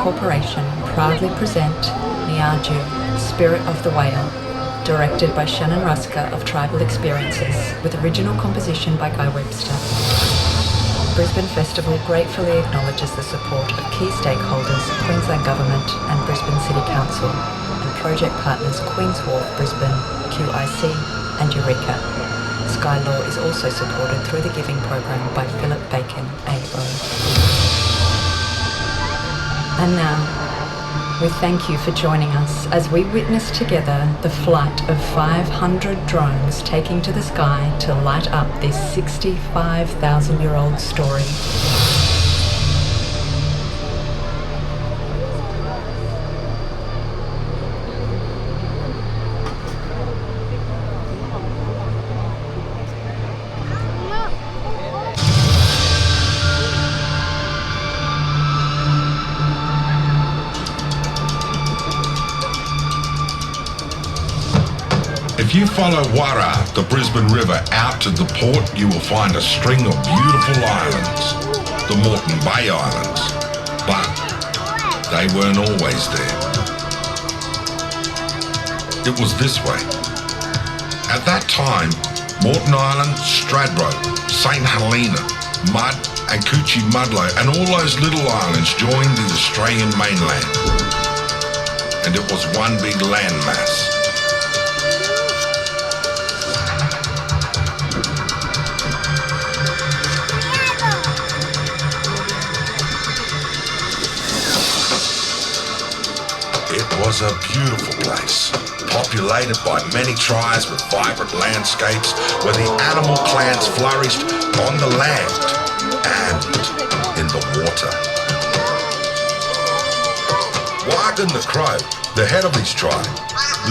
Corporation proudly present Niaju, Spirit of the Whale, directed by Shannon Ruska of Tribal Experiences, with original composition by Guy Webster. Brisbane Festival gratefully acknowledges the support of key stakeholders, Queensland Government and Brisbane City Council, and project partners Queen's Wharf, Brisbane, QIC and Eureka. Sky Law is also supported through the giving program by Philip Bacon AO. And now, we thank you for joining us as we witness together the flight of 500 drones taking to the sky to light up this 65,000-year-old story. If you follow Wara, the Brisbane River, out to the port, you will find a string of beautiful islands, the Moreton Bay Islands. But they weren't always there. It was this way. At that time, Moreton Island, Stradbroke, St Helena, Mudd and Coochie Mudlow and all those little islands joined the Australian mainland. And it was one big landmass. It was a beautiful place, populated by many tribes with vibrant landscapes where the animal clans flourished on the land and in the water. Wagon the Crow, the head of his tribe,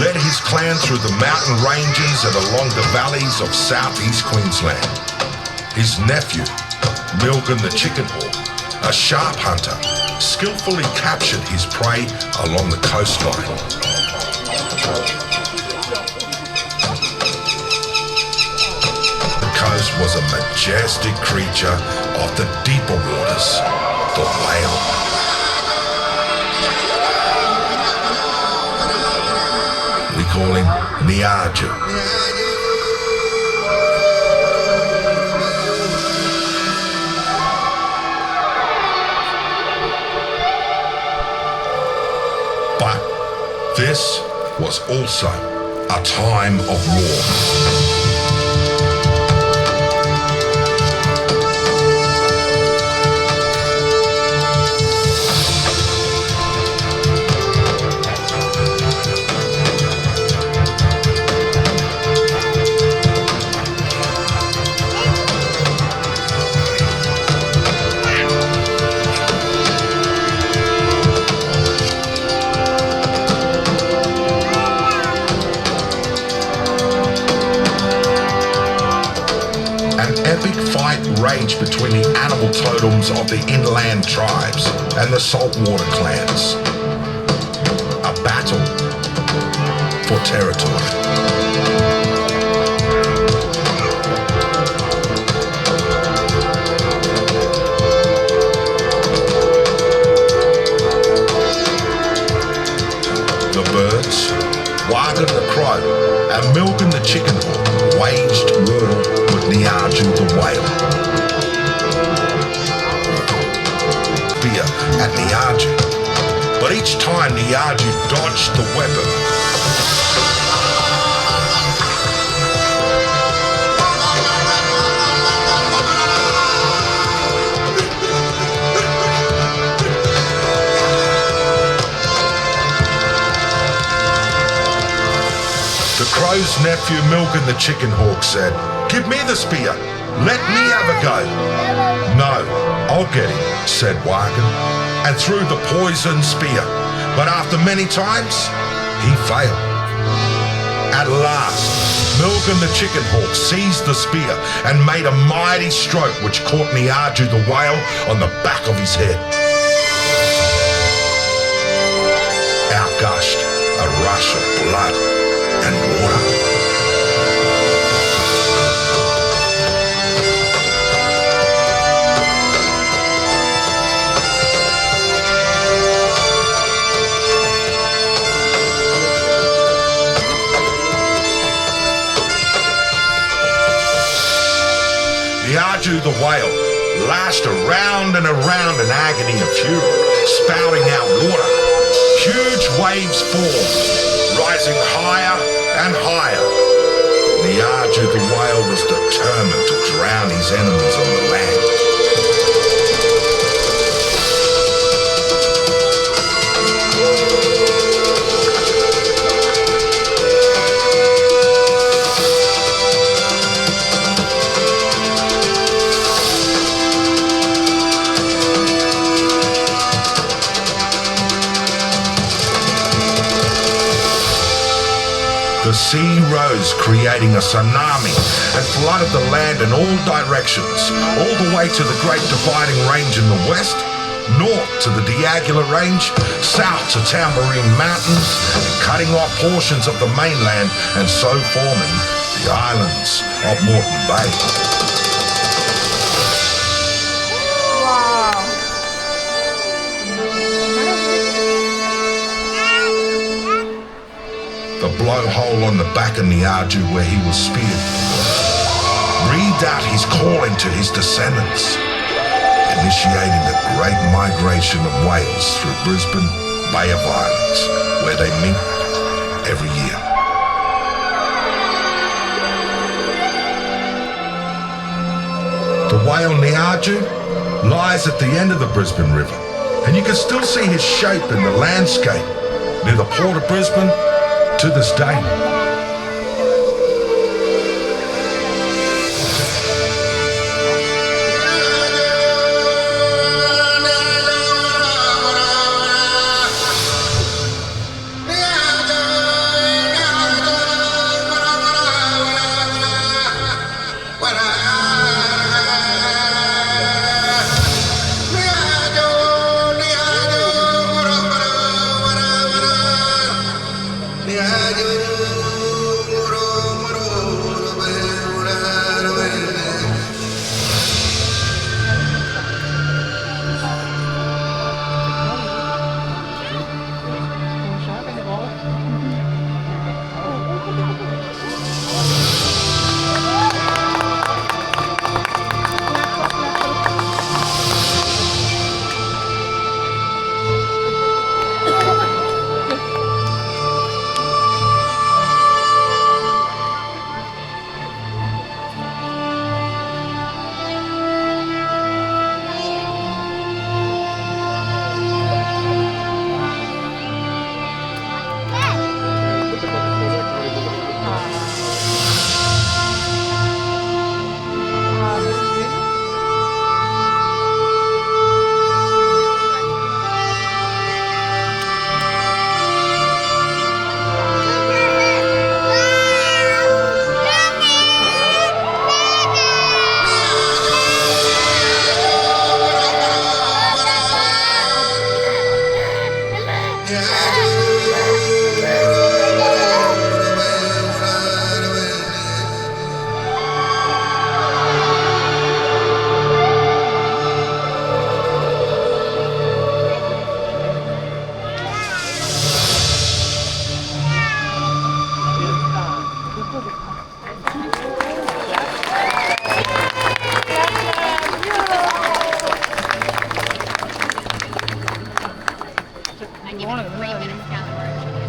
led his clan through the mountain ranges and along the valleys of southeast Queensland. His nephew, Milgan the Chicken Hawk, a sharp hunter, skillfully captured his prey along the coastline. The coast was a majestic creature of the deeper waters, the whale. We call him Niaju. But this was also a time of war. Raged between the animal totems of the inland tribes and the saltwater clans. A battle for territory. The birds, Wagon the Crow and Milgan the Chicken Hawk waged war with Niaju the Whale. At Niaju, but each time Niaju dodged the weapon. The crow's nephew Milgan the Chicken Hawk said, "Give me the spear, let me have a go." "No, I'll get him," said Wagon, and threw the poisoned spear. But after many times, he failed. At last, Milgan the Chicken Hawk seized the spear and made a mighty stroke which caught Niaju the Whale on the back of his head. Out gushed a rush of blood and water. whale lashed around and around in agony and fury, spouting out water. Huge waves formed, rising higher and higher. Niaju the whale was determined to drown his enemies on the land. The sea rose, creating a tsunami, and flooded the land in all directions, all the way to the Great Dividing Range in the west, north to the Diagula Range, south to Tambourine Mountains, and cutting off portions of the mainland and so forming the islands of Moreton Bay. The blowhole on the back of Niaju where he was speared breathed out his calling to his descendants, initiating the great migration of whales through Brisbane Bay of Islands, where they meet every year. The whale Niaju lies at the end of the Brisbane River, and you can still see his shape in the landscape near the port of Brisbane to this day. I give it 3 minutes down the road.